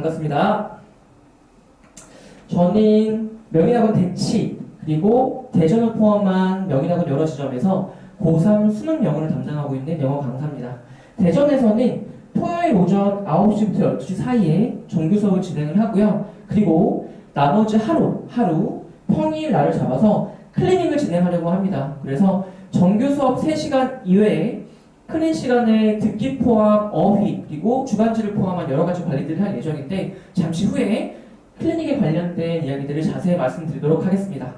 반갑습니다. 저는 명인학원 대치 그리고 대전을 포함한 명인학원 여러 지점에서 고3 수능 영어를 담당하고 있는 영어 강사입니다. 대전에서는 토요일 오전 9시부터 12시 사이에 정규 수업을 진행을 하고요. 그리고 나머지 하루 평일 날을 잡아서 클리닝을 진행하려고 합니다. 그래서 정규 수업 3시간 이외에 클린 시간에 듣기 포함, 어휘, 그리고 주간지를 포함한 여러 가지 관리들을 할 예정인데 잠시 후에 클리닉에 관련된 이야기들을 자세히 말씀드리도록 하겠습니다.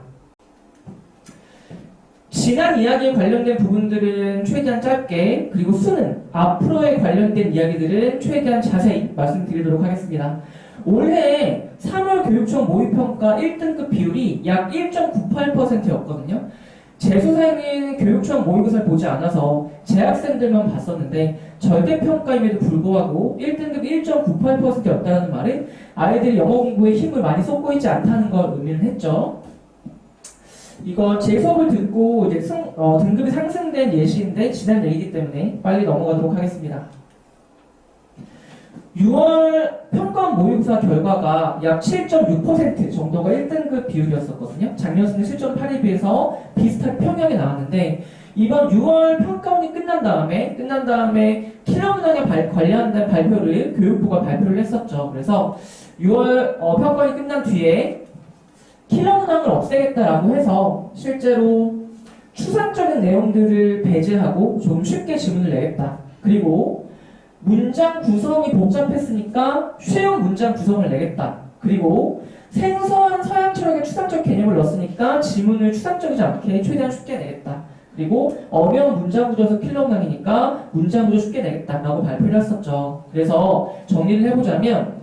지난 이야기에 관련된 부분들은 최대한 짧게, 그리고 수능, 앞으로에 관련된 이야기들은 최대한 자세히 말씀드리도록 하겠습니다. 올해 3월 교육청 모의평가 1등급 비율이 약 1.98%였거든요. 재수생은 교육청 모의고사를 보지 않아서 재학생들만 봤었는데 절대평가임에도 불구하고 1등급 1.98%였다는 말은 아이들이 영어 공부에 힘을 많이 쏟고 있지 않다는 걸 의미를 했죠. 이거 제 수업을 듣고 이제 등급이 상승된 예시인데 지난 얘기이기 때문에 빨리 넘어가도록 하겠습니다. 6월 평가원 모의고사 결과가 약 7.6% 정도가 1등급 비율이었었거든요. 작년 수능 7.8에 비해서 비슷한 평형이 나왔는데 이번 6월 평가원이 끝난 다음에 킬러 문항에 관련된 발표를 교육부가 발표를 했었죠. 그래서 6월 평가원이 끝난 뒤에 킬러 문항을 없애겠다라고 해서 실제로 추상적인 내용들을 배제하고 좀 쉽게 지문을 내겠다. 그리고 문장 구성이 복잡했으니까 쉬운 문장 구성을 내겠다. 그리고 생소한 서양 철학의 추상적 개념을 넣었으니까 지문을 추상적이지 않게 최대한 쉽게 내겠다. 그리고 어려운 문장 구조에서 킬러 문항이니까 문장 구조 쉽게 내겠다라고 발표를 했었죠. 그래서 정리를 해보자면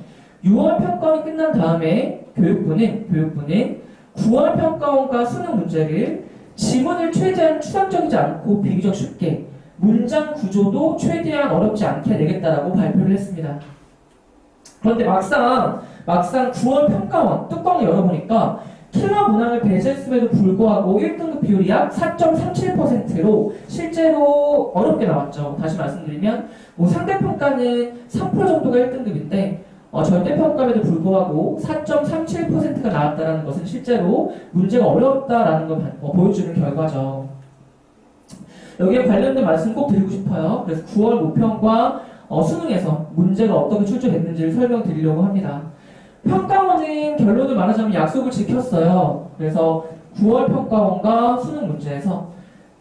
6월 평가원이 끝난 다음에 교육부는 9월 평가원과 수능 문제를 지문을 최대한 추상적이지 않고 비교적 쉽게 문장 구조도 최대한 어렵지 않게 내겠다라고 발표를 했습니다. 그런데 막상 9월 평가원 뚜껑을 열어보니까 킬러 문항을 배제했음에도 불구하고 1등급 비율이 약 4.37%로 실제로 어렵게 나왔죠. 다시 말씀드리면 상대평가는 3% 정도가 1등급인데 절대평가에도 불구하고 4.37%가 나왔다는 것은 실제로 문제가 어렵다라는 걸 보여주는 결과죠. 여기에 관련된 말씀 꼭 드리고 싶어요. 그래서 9월 모평과 수능에서 문제가 어떻게 출제됐는지를 설명드리려고 합니다. 평가원은 결론을 말하자면 약속을 지켰어요. 그래서 9월 평가원과 수능 문제에서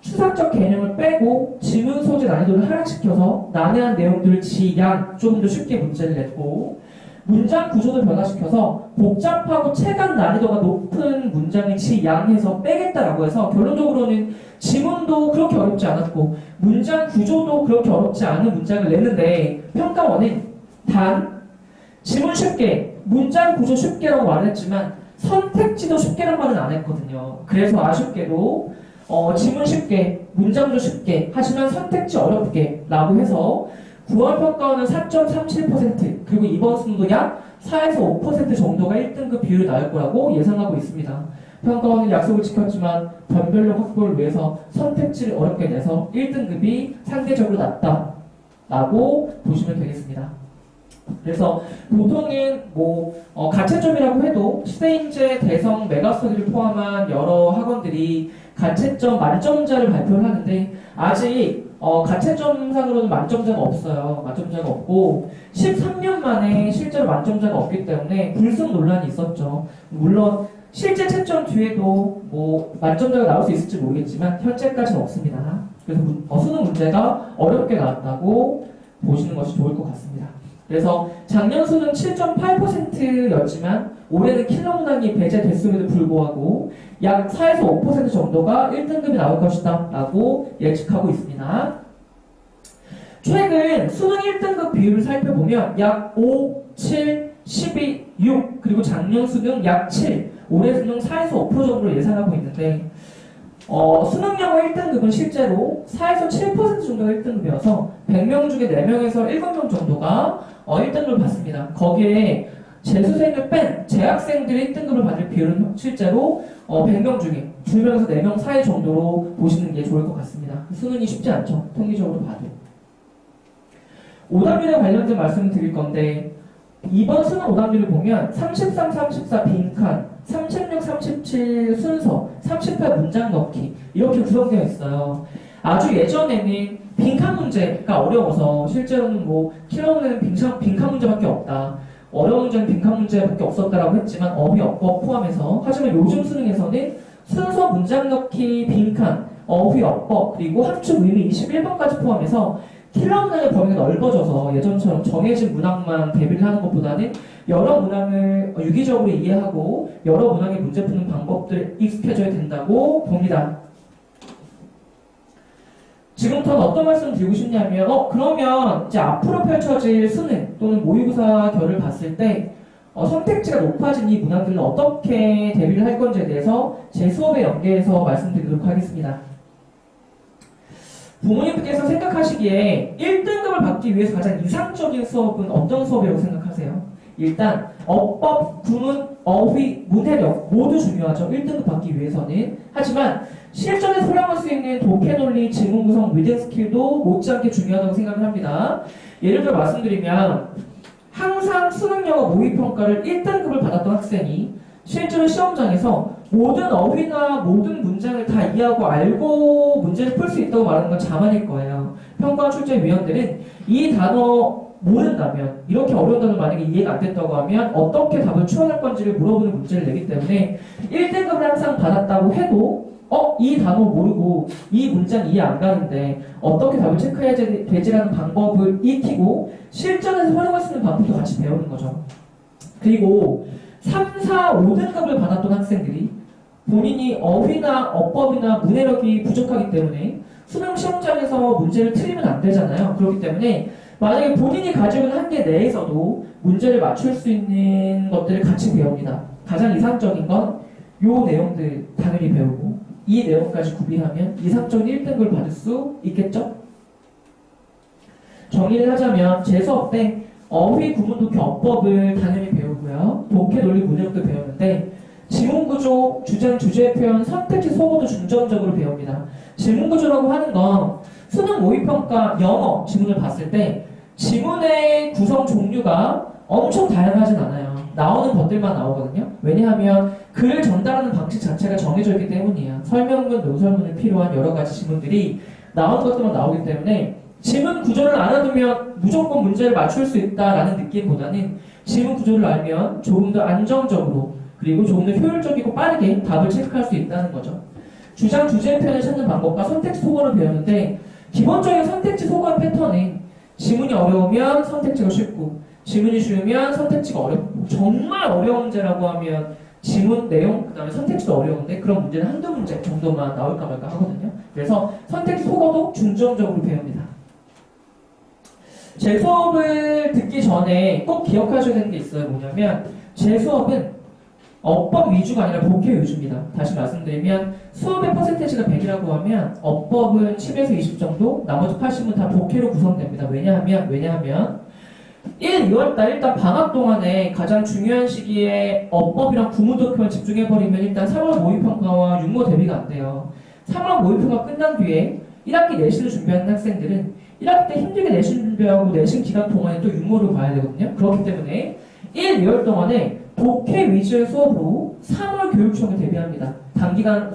추상적 개념을 빼고 지문 소재 난이도를 하락시켜서 난해한 내용들을 지양 조금 더 쉽게 문제를 냈고 문장 구조도 변화시켜서 복잡하고 체감 난이도가 높은 문장을 지양해서 빼겠다라고 해서 결론적으로는 지문도 그렇게 어렵지 않았고 문장 구조도 그렇게 어렵지 않은 문장을 내는데 평가원은 단 지문 쉽게, 문장 구조 쉽게라고 말했지만 선택지도 쉽게란 말은 안 했거든요. 그래서 아쉽게도 지문 쉽게, 문장 구조 쉽게 하지만 선택지 어렵게 라고 해서 9월 평가원은 4.37% 그리고 이번 수능도 약 4에서 5% 정도가 1등급 비율이 나올 거라고 예상하고 있습니다. 평가원은 약속을 지켰지만 변별력 확보를 위해서 선택지를 어렵게 내서 1등급이 상대적으로 낮다라고 보시면 되겠습니다. 그래서 보통은 가채점이라고 해도 시대인재, 대성, 메가스터디를 포함한 여러 학원들이 가채점 만점자를 발표를 하는데 아직 가채점상으로는 만점자가 없어요. 만점자가 없고 13년 만에 실제로 만점자가 없기 때문에 불승 논란이 있었죠. 물론 실제 채점 뒤에도 만점자가 나올 수 있을지 모르겠지만 현재까지는 없습니다. 그래서 수능 문제가 어렵게 나왔다고 보시는 것이 좋을 것 같습니다. 그래서 작년 수능 7.8%였지만 올해는 킬러 문항이 배제됐음에도 불구하고 약 4에서 5% 정도가 1등급이 나올 것이다 라고 예측하고 있습니다. 최근 수능 1등급 비율을 살펴보면 약 5, 7, 12, 6 그리고 작년 수능 약 7, 올해 수능 4에서 5% 정도로 예상하고 있는데 수능 영어 1등급은 실제로 4에서 7% 정도가 1등급이어서 100명 중에 4명에서 7명 정도가 1등급을 받습니다. 거기에 재수생을 뺀 재학생들이 1등급을 받을 비율은 실제로 100명 중에 2명에서 4명 사이 정도로 보시는 게 좋을 것 같습니다. 수능이 쉽지 않죠. 통계적으로 봐도. 오답률에 관련된 말씀을 드릴 건데 이번 수능 오답률을 보면 33, 34 빈칸, 36, 37 순서, 38 문장 넣기 이렇게 구성되어 있어요. 아주 예전에는 빈칸 문제가 어려워서 실제로는 뭐 킬러문제는 빈칸 문제밖에 없다. 어려운 문제는 빈칸 문제밖에 없었다라고 했지만 어휘, 어법 포함해서 하지만 요즘 수능에서는 순서, 문장 넣기, 빈칸, 어휘, 어법 그리고 함축, 의미 21번까지 포함해서 킬러 문항의 범위가 넓어져서 예전처럼 정해진 문항만 대비를 하는 것보다는 여러 문항을 유기적으로 이해하고 여러 문항의 문제 푸는 방법들 익숙해져야 된다고 봅니다. 지금부터는 어떤 말씀을 드리고 싶냐면 그러면 이제 앞으로 펼쳐질 수능 또는 모의고사 결을 봤을 때 선택지가 높아진 이 문항들은 어떻게 대비를 할 건지에 대해서 제 수업에 연계해서 말씀드리도록 하겠습니다. 부모님께서 생각하시기에 1등급을 받기 위해서 가장 이상적인 수업은 어떤 수업이라고 생각하세요? 일단 어법, 구문, 어휘, 문해력 모두 중요하죠. 1등급 받기 위해서는. 하지만 실전에서 활용할 수 있는 독해 논리, 지문 구성, 리딩 스킬도 못지않게 중요하다고 생각을 합니다. 예를 들어 말씀드리면 항상 수능 영어 모의 평가를 1등급을 받았던 학생이 실제로 시험장에서 모든 어휘나 모든 문장을 다 이해하고 알고 문제를 풀 수 있다고 말하는 건 자만일 거예요. 평가 출제위원들은 이 단어 모른다면 이렇게 어려운 단어 만약에 이해가 안 됐다고 하면 어떻게 답을 추론할 건지를 물어보는 문제를 내기 때문에 1등급을 항상 받았다고 해도 이 단어 모르고 이 문장 이해 안 가는데 어떻게 답을 체크해야 되지라는 방법을 익히고 실전에서 활용할 수 있는 방법도 같이 배우는 거죠. 그리고 3, 4, 5등급을 받았던 학생들이 본인이 어휘나 어법이나 문해력이 부족하기 때문에 수능 시험장에서 문제를 틀리면 안 되잖아요. 그렇기 때문에 만약에 본인이 가지고 있는 한계 내에서도 문제를 맞출 수 있는 것들을 같이 배웁니다. 가장 이상적인 건 이 내용들 당연히 배우고 이 내용까지 구비하면 이상적인 1등급을 받을 수 있겠죠? 정리를 하자면 제 수업 때 어휘, 구문, 독해, 어법을 당연히 배우고요. 독해, 논리, 문해력도 배우는데 지문구조, 주장, 주제 표현, 선택지, 소거도 중점적으로 배웁니다. 지문구조라고 하는 건 수능 모의평가 영어 지문을 봤을 때 지문의 구성 종류가 엄청 다양하진 않아요. 나오는 것들만 나오거든요. 왜냐하면 글을 전달하는 방식 자체가 정해져 있기 때문이에요. 설명문, 논설문에 필요한 여러 가지 지문들이 나오는 것들만 나오기 때문에 지문 구조를 알아두면 무조건 문제를 맞출 수 있다라는 느낌보다는 지문 구조를 알면 조금 더 안정적으로 그리고 조금 더 효율적이고 빠르게 답을 체크할 수 있다는 거죠. 주장, 주제 표현을 찾는 방법과 선택지 소거를 배우는데 기본적인 선택지 소거 패턴은 지문이 어려우면 선택지가 쉽고 지문이 쉬우면 선택지가 어렵고 정말 어려운 문제라고 하면 지문 내용 그 다음에 선택지도 어려운데 그런 문제는 한두 문제 정도만 나올까 말까 하거든요. 그래서 선택지 소거도 중점적으로 배웁니다. 제 수업을 듣기 전에 꼭 기억하셔야 되는 게 있어요. 뭐냐면 제 수업은 어법 위주가 아니라 독해 위주입니다. 다시 말씀드리면 수업의 퍼센테이지가 100이라고 하면 어법은 10에서 20 정도, 나머지 80은 다 독해로 구성됩니다. 왜냐하면 1, 2월달 일단 방학 동안에 가장 중요한 시기에 어법이랑 구문 독해만 집중해버리면 일단 3월 모의평가와 육모 대비가 안 돼요. 3월 모의평가 끝난 뒤에 1학기 내신을 준비하는 학생들은 1학기 때 힘들게 내신 준비하고 내신 기간 동안에 또 육모를 봐야 되거든요. 그렇기 때문에 1, 2월 동안에 독해 위주의 수업으로 3월 교육청을 대비합니다. 단기간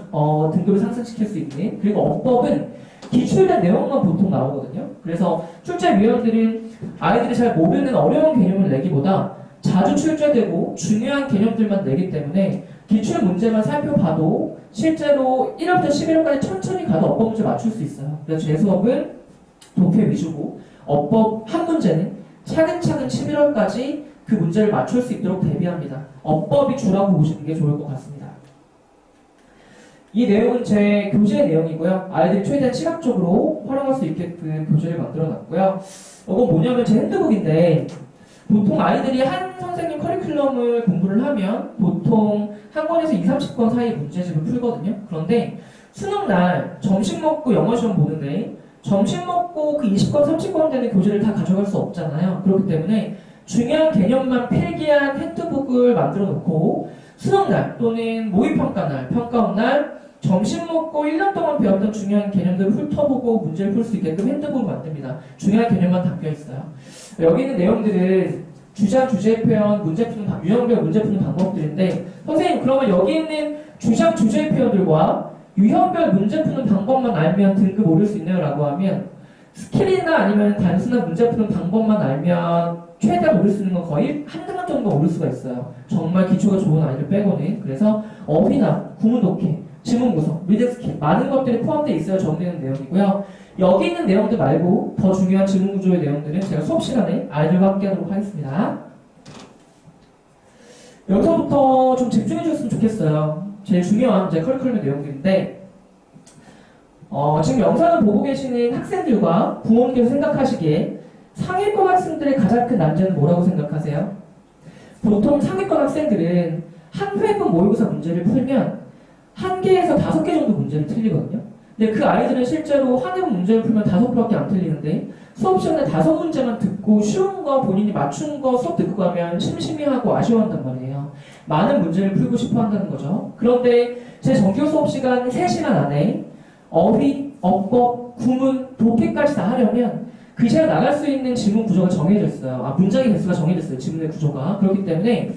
등급을 상승시킬 수 있는. 그리고 어법은 기출된 내용만 보통 나오거든요. 그래서 출제위원들은 아이들이 잘 모르는 어려운 개념을 내기보다 자주 출제되고 중요한 개념들만 내기 때문에 기출 문제만 살펴봐도 실제로 1월부터 11월까지 천천히 가도 어법 문제 맞출 수 있어요. 그래서 제 수업은 독해 위주고 어법 한 문제는 차근차근 11월까지 그 문제를 맞출 수 있도록 대비합니다. 어법이 주라고 보시는 게 좋을 것 같습니다. 이 내용은 제 교재의 내용이고요. 아이들이 최대한 시각적으로 활용할 수 있게끔 교재를 만들어놨고요. 이건 뭐냐면 제 핸드북인데 보통 아이들이 한 선생님 커리큘럼을 공부를 하면 보통 한 권에서 20, 30권 사이 문제집을 풀거든요. 그런데 수능날 점심 먹고 영어 시험 보는데 점심 먹고 그 20권, 30권 되는 교재를 다 가져갈 수 없잖아요. 그렇기 때문에 중요한 개념만 필기한 핸드북을 만들어 놓고 수능날 또는 모의평가날, 평가원날 점심 먹고 1년 동안 배웠던 중요한 개념들을 훑어보고 문제를 풀 수 있게끔 핸드북을 만듭니다. 중요한 개념만 담겨 있어요. 여기 있는 내용들은 주장, 주제 표현, 문제 푸는 유형별 문제 푸는 방법들인데 선생님 그러면 여기 있는 주장, 주제 표현들과 유형별 문제 푸는 방법만 알면 등급 오를 수 있나요? 라고 하면 스킬이나 아니면 단순한 문제 푸는 방법만 알면 최대한 오를 수 있는 건 거의 한두 번 정도 오를 수가 있어요. 정말 기초가 좋은 아이들 빼고는. 그래서 어휘나 구문 독해, 지문 구성, 리딩 스킬 많은 것들이 포함되어 있어야 정리되는 내용이고요. 여기 있는 내용들 말고 더 중요한 지문 구조의 내용들은 제가 수업 시간에 아이들과 함께 하도록 하겠습니다. 여기서부터 좀 집중해 주셨으면 좋겠어요. 제일 중요한 제 커리큘럼 내용들인데 지금 영상을 보고 계시는 학생들과 부모님께서 생각하시기에 상위권 학생들의 가장 큰 난제는 뭐라고 생각하세요? 보통 상위권 학생들은 한 회분 모의고사 문제를 풀면 1개에서 5개 정도 문제를 틀리거든요. 근데 그 아이들은 실제로 한 회분 문제를 풀면 5개밖에 안 틀리는데 수업 시간에 5문제만 듣고 쉬운 거 본인이 맞춘 거 수업 듣고 가면 심심해하고 아쉬워한단 말이에요. 많은 문제를 풀고 싶어 한다는 거죠. 그런데 제 정규 수업 시간 3시간 안에 어휘, 어법, 구문, 독해까지 다 하려면 그 시간에 나갈 수 있는 지문 구조가 정해져 있어요. 문장의 개수가 정해졌어요. 지문의 구조가. 그렇기 때문에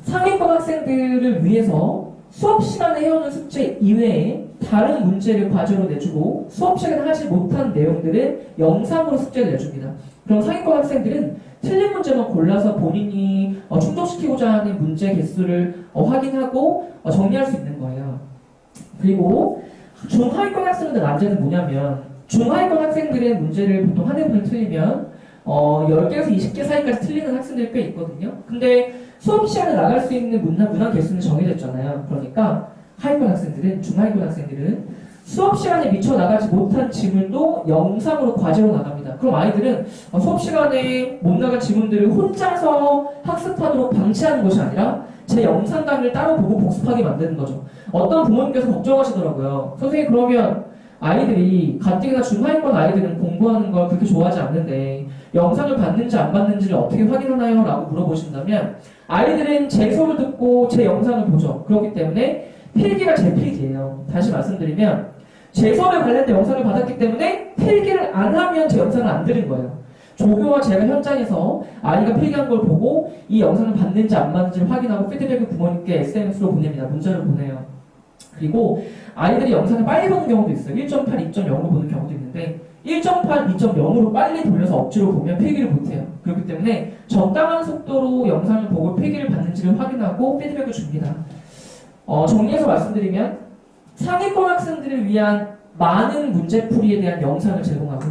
상위권 학생들을 위해서 수업 시간에 해오는 숙제 이외에 다른 문제를 과제로 내주고 수업 시간에 하지 못한 내용들을 영상으로 숙제를 내줍니다. 그럼 상위권 학생들은 틀린 문제만 골라서 본인이 충족시키고자 하는 문제 개수를 확인하고 정리할 수 있는 거예요. 그리고 중하위권 학생들의 난제는 뭐냐면 중하위권 학생들의 문제를 보통 한 회분을 틀리면 10개에서 20개 사이까지 틀리는 학생들이 꽤 있거든요. 근데 수업 시간에 나갈 수 있는 문항 개수는 정해졌잖아요. 그러니까 하위권 학생들은, 중하위권 학생들은 수업 시간에 미처 나가지 못한 지문도 영상으로 과제로 나갑니다. 그럼 아이들은 수업 시간에 못 나간 지문들을 혼자서 학습하도록 방치하는 것이 아니라 제 영상 강의를 따로 보고 복습하게 만드는 거죠. 어떤 부모님께서 걱정하시더라고요. 선생님 그러면 아이들이 가뜩이나 중하위권 아이들은 공부하는 걸 그렇게 좋아하지 않는데 영상을 봤는지 안 봤는지를 어떻게 확인하나요? 라고 물어보신다면 아이들은 제 수업을 듣고 제 영상을 보죠. 그렇기 때문에 필기가 제 필기예요. 다시 말씀드리면 제 수업에 관련된 영상을 받았기 때문에 필기를 안 하면 제 영상을 안 들은 거예요. 조교와 제가 현장에서 아이가 필기한 걸 보고 이 영상을 봤는지 안 봤는지를 확인하고 피드백을 부모님께 SNS로 보냅니다. 문자를 보내요. 그리고 아이들이 영상을 빨리 보는 경우도 있어요. 1.8, 2.0으로 보는 경우도 있는데 1.8, 2.0으로 빨리 돌려서 억지로 보면 필기를 못해요. 그렇기 때문에 적당한 속도로 영상을 보고 필기를 받는지를 확인하고 피드백을 줍니다. 정리해서 말씀드리면 상위권 학생들을 위한 많은 문제풀이에 대한 영상을 제공하고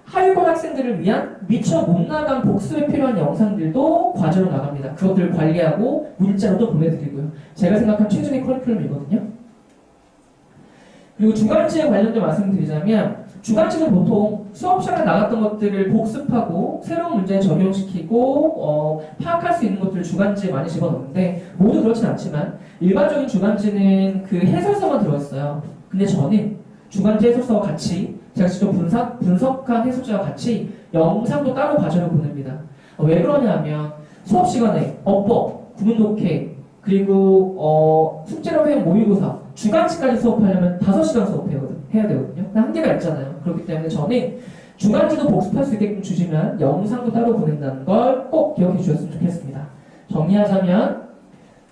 하위권 학생들을 위한 미처 못 나간 복습에 필요한 영상들도 과제로 나갑니다. 그것들을 관리하고 문자로도 보내드리고요. 제가 생각한 최종의 커리큘럼이거든요. 그리고 주간지에 관련된 말씀을 드리자면 주간지는 보통 수업 시간에 나갔던 것들을 복습하고 새로운 문제에 적용시키고 파악할 수 있는 것들을 주간지에 많이 집어넣는데 모두 그렇진 않지만 일반적인 주간지는 그 해설서만 들어있어요. 근데 저는 주간지 해설서와 같이 제가 직접 분석한 해설자와 같이 영상도 따로 과제로 보냅니다. 왜 그러냐면 수업 시간에 어법, 구문 독해, 그리고 숙제로 회원 모의고사, 주간지까지 수업하려면 5시간 수업해야 되거든요. 한계가 있잖아요. 그렇기 때문에 저는 주간지도 복습할 수 있게끔 주시면 영상도 따로 보낸다는 걸 꼭 기억해 주셨으면 좋겠습니다. 정리하자면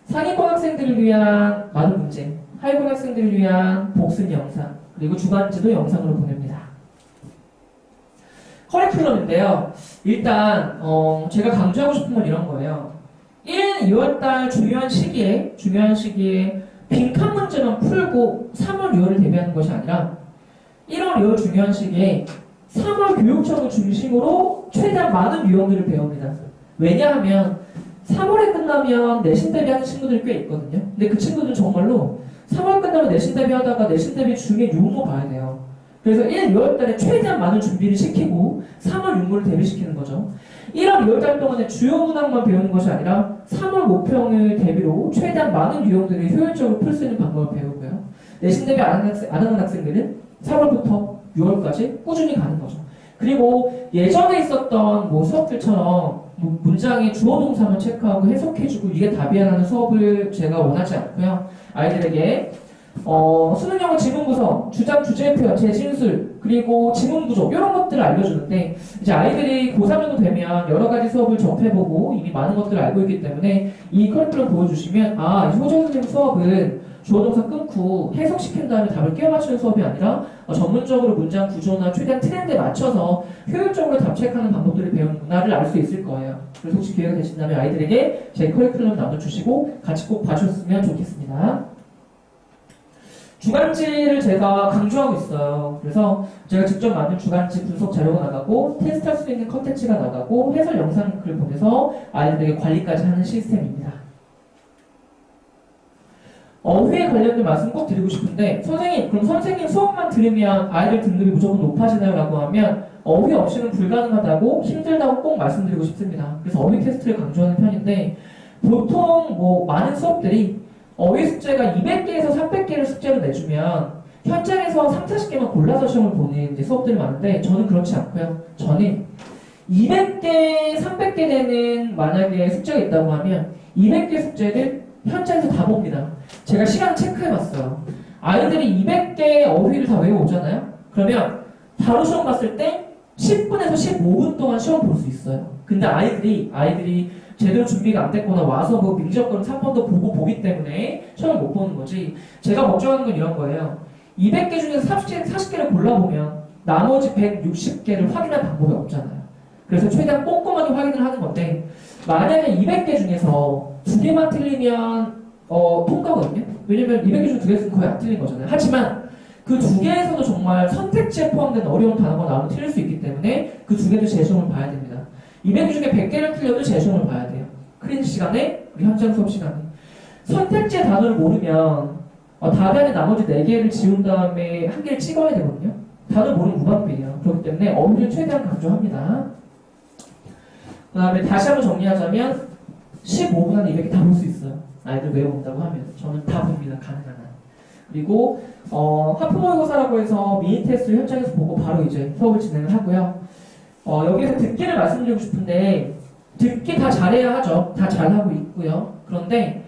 상위권 학생들을 위한 많은 문제, 하위권 학생들을 위한 복습 영상, 그리고 주간지도 영상으로 보냅니다. 커리큘럼인데요. 일단 제가 강조하고 싶은 건 이런 거예요. 1, 2월달 중요한 시기에 빈칸 문제만 풀고 3월, 6월을 대비하는 것이 아니라 1월, 2월 중요한 시기에 3월 교육청을 중심으로 최대한 많은 유형들을 배웁니다. 왜냐하면 3월에 끝나면 내신 대비하는 친구들이 꽤 있거든요. 근데 그 친구들은 정말로 3월 끝나면 내신 대비하다가 내신 대비 중에 유무 봐야 돼요. 그래서 1, 2월 달에 최대한 많은 준비를 시키고 3월 유무를 대비시키는 거죠. 1월, 2월 달 동안에 주요 문항만 배우는 것이 아니라 3월 모평을 대비로 최대한 많은 유형들을 효율적으로 풀 수 있는 방법을 배우고요. 내신 대비 안 하는 학생들은 3월부터 6월까지 꾸준히 가는 거죠. 그리고 예전에 있었던 수업들처럼 문장의 주어 동사만 체크하고 해석해주고 이게 답이야라는 수업을 제가 원하지 않고요. 아이들에게 수능 영어 지문 구성, 주장 주제 표현, 재진술, 그리고 지문 부족 이런 것들을 알려주는데 이제 아이들이 고3 정도 되면 여러 가지 수업을 접해보고 이미 많은 것들을 알고 있기 때문에 이 커리큘럼 보여주시면 효정 선생님 수업은 주어 동사 끊고 해석시킨 다음에 답을 끼워 맞추는 수업이 아니라 전문적으로 문장 구조나 최대한 트렌드에 맞춰서 효율적으로 답 체크하는 방법들을 배우는구나를 알 수 있을 거예요. 그래서 혹시 기회가 되신다면 아이들에게 제 커리큘럼 나눠주시고 같이 꼭 봐주셨으면 좋겠습니다. 주간지를 제가 강조하고 있어요. 그래서 제가 직접 만든 주간지 분석 자료가 나가고 테스트할 수 있는 컨텐츠가 나가고 해설 영상을 보내서 아이들에게 관리까지 하는 시스템입니다. 어휘에 관련된 말씀 꼭 드리고 싶은데 선생님, 그럼 선생님 수업만 들으면 아이들 등급이 무조건 높아지나요? 라고 하면 어휘 없이는 불가능하다고 힘들다고 꼭 말씀드리고 싶습니다. 그래서 어휘 테스트를 강조하는 편인데 보통 많은 수업들이 어휘 숙제가 200개에서 300개를 숙제로 내주면 현장에서 3, 40개만 골라서 시험을 보는 이제 수업들이 많은데 저는 그렇지 않고요. 저는 200개, 300개 되는 만약에 숙제가 있다고 하면 200개 숙제를 현장에서 다 봅니다. 제가 시간 체크해봤어요. 아이들이 200개 어휘를 다 외워오잖아요. 그러면 바로 시험 봤을 때 10분에서 15분 동안 시험 볼 수 있어요. 근데 아이들이 제대로 준비가 안 됐거나 와서 민지역거는 3번 더 보고 보기 때문에 시험을 못 보는 거지. 제가 걱정하는 건 이런 거예요. 200개 중에서 40개를 골라보면 나머지 160개를 확인할 방법이 없잖아요. 그래서 최대한 꼼꼼하게 확인을 하는 건데 만약에 200개 중에서 2개만 틀리면 통과거든요. 왜냐면 200개 중 2개 쓰면 거의 안 틀린 거잖아요. 하지만 그 2개에서도 정말 선택지에 포함된 어려운 단어가 나오면 틀릴 수 있기 때문에 그 2개도 재시험을 봐야 됩니다. 200개 중에 100개를 틀려도 재시험을 봐야 돼요. 크린 시간에, 우리 현장 수업 시간에. 선택지의 단어를 모르면 답이 안에 나머지 4개를 지운 다음에 1개를 찍어야 되거든요. 단어 모르면 무방비예요. 그렇기 때문에 어휘를 최대한 강조합니다. 그 다음에 다시 한번 정리하자면 15분 안에 200개 다 볼 수 있어요. 아이들 외워본다고 하면. 저는 다 봅니다. 가능한 한. 그리고 하프모의고사라고 해서 미니 테스트를 현장에서 보고 바로 이제 수업을 진행을 하고요. 여기서 듣기를 말씀드리고 싶은데 듣기 다 잘해야 하죠. 다 잘하고 있고요. 그런데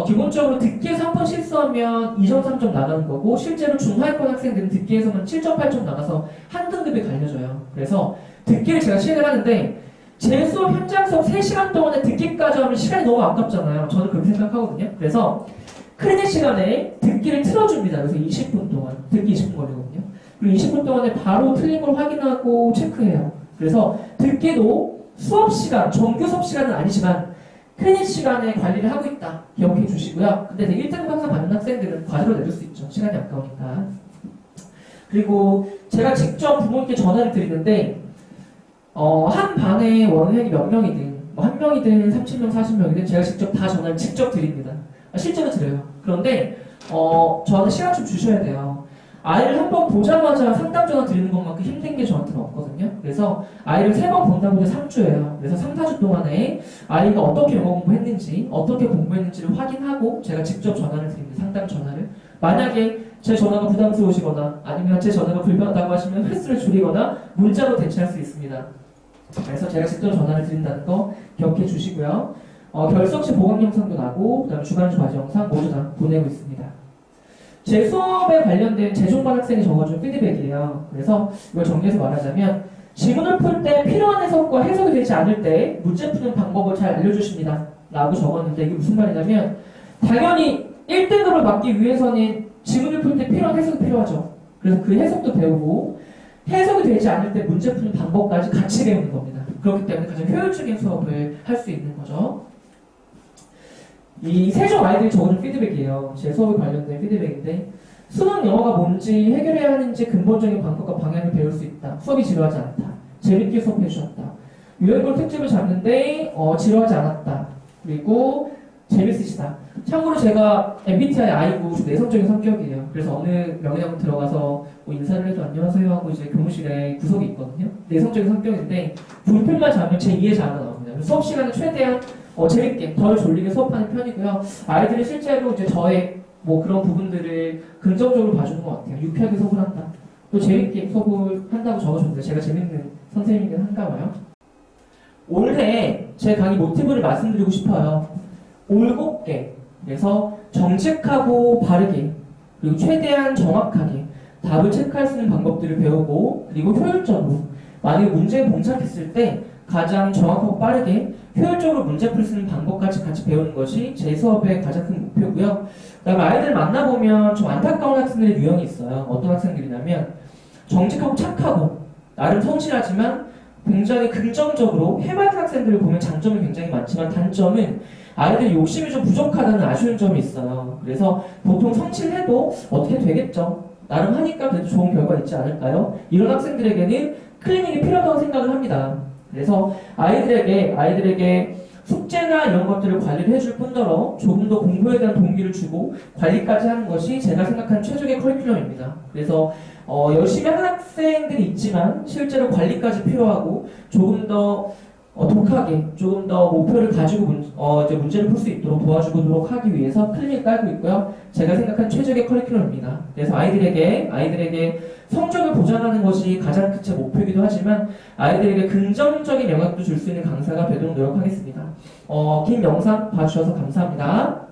기본적으로 듣기에서 한 번 실수하면 2점, 3점 나가는 거고 실제로 중하위권 학생들은 듣기에서는 7점, 8점 나가서 한 등급이 갈려져요. 그래서 듣기를 제가 시행을 하는데 제 수업 현장 수업 3시간 동안에 듣기까지 하면 시간이 너무 아깝잖아요. 저는 그렇게 생각하거든요. 그래서 크리닉 시간에 듣기를 틀어줍니다. 그래서 20분 동안 듣기 20분 걸리거든요. 그리고 20분 동안에 바로 틀린 걸 확인하고 체크해요. 그래서 듣기도 수업 시간, 정규 수업 시간은 아니지만 크리닉 시간에 관리를 하고 있다. 기억해 주시고요. 근데 1등급 항상 받는 학생들은 과제로 내줄 수 있죠. 시간이 아까우니까. 그리고 제가 직접 부모님께 전화를 드리는데 한 반에 원생이 몇 명이든 한 명이든 30명, 40명이든 제가 직접 다 전화를 직접 드립니다. 실제로 드려요. 그런데 저한테 시간 좀 주셔야 돼요. 아이를 한 번 보자마자 상담 전화 드리는 것만큼 힘든 게 저한테는 없거든요. 그래서 아이를 3번 본다고 해서 3주예요. 그래서 3, 4주 동안에 아이가 어떻게 영어 공부했는지, 어떻게 공부했는지를 확인하고 제가 직접 전화를 드립니다. 상담 전화를. 만약에 제 전화가 부담스러우시거나 아니면 제 전화가 불편하다고 하시면 횟수를 줄이거나 문자로 대체할 수 있습니다. 그래서 제가 직접 전화를 드린다는 거 기억해 주시고요. 결석 시 보강 영상도 나고 그다음에 주간주 과제 영상 모두 다 보내고 있습니다. 제 수업에 관련된 재종반 학생이 적어준 피드백이에요. 그래서 이걸 정리해서 말하자면 지문을 풀 때 필요한 해석과 해석이 되지 않을 때 문제 푸는 방법을 잘 알려주십니다. 라고 적었는데 이게 무슨 말이냐면 당연히 1등급을 받기 위해서는 지문을 풀 때 필요한 해석이 필요하죠. 그래서 그 해석도 배우고 해석이 되지 않을 때 문제 푸는 방법까지 같이 배우는 겁니다. 그렇기 때문에 가장 효율적인 수업을 할 수 있는 거죠. 이 세종 아이들이 적어준 피드백이에요. 제 수업에 관련된 피드백인데 수능 영어가 뭔지 해결해야 하는지 근본적인 방법과 방향을 배울 수 있다. 수업이 지루하지 않다. 재밌게 수업해 주셨다. 유행글 특집을 잡는데 지루하지 않았다. 그리고 재밌으시다. 참고로 제가 MBTI I고 좀 내성적인 성격이에요. 그래서 어느 명예학원 들어가서 인사를 해도 안녕하세요 하고 이제 교무실에 구석이 있거든요. 내성적인 성격인데 불필만 잡으면 제 2의 자아가 나옵니다. 수업 시간에 최대한 재밌게 덜 졸리게 수업하는 편이고요. 아이들이 실제로 이제 저의 그런 부분들을 긍정적으로 봐주는 것 같아요. 유쾌하게 수업을 한다. 또 재밌게 수업을 한다고 적어줬는데 제가 재밌는 선생님이긴 한가 봐요. 올해 제 강의 모티브를 말씀드리고 싶어요. 올곧게. 그래서 정직하고 바르게. 그리고 최대한 정확하게 답을 체크할 수 있는 방법들을 배우고 그리고 효율적으로 만약에 문제에 봉착했을 때 가장 정확하고 빠르게 효율적으로 문제 풀 수 있는 방법까지 같이 배우는 것이 제 수업의 가장 큰 목표고요. 그다음에 아이들 만나보면 좀 안타까운 학생들의 유형이 있어요. 어떤 학생들이냐면 정직하고 착하고 나름 성실하지만 굉장히 긍정적으로 해맑은 학생들을 보면 장점이 굉장히 많지만 단점은 아이들 욕심이 좀 부족하다는 아쉬운 점이 있어요. 그래서 보통 성실해도 어떻게 되겠죠. 나름 하니까 그래도 좋은 결과 있지 않을까요? 이런 학생들에게는 클리닉이 필요하다고 생각을 합니다. 그래서 아이들에게 숙제나 이런 것들을 관리를 해줄 뿐더러 조금 더 공부에 대한 동기를 주고 관리까지 하는 것이 제가 생각하는 최적의 커리큘럼입니다. 그래서 열심히 하는 학생들이 있지만 실제로 관리까지 필요하고 조금 더 독하게 조금 더 목표를 가지고 이제 문제를 풀 수 있도록 도와주도록 하기 위해서 클리닉을 깔고 있고요. 제가 생각한 최적의 커리큘럼입니다. 그래서 아이들에게 성적을 보장하는 것이 가장 큰 제 목표이기도 하지만 아이들에게 긍정적인 영향도 줄 수 있는 강사가 되도록 노력하겠습니다. 긴 영상 봐주셔서 감사합니다.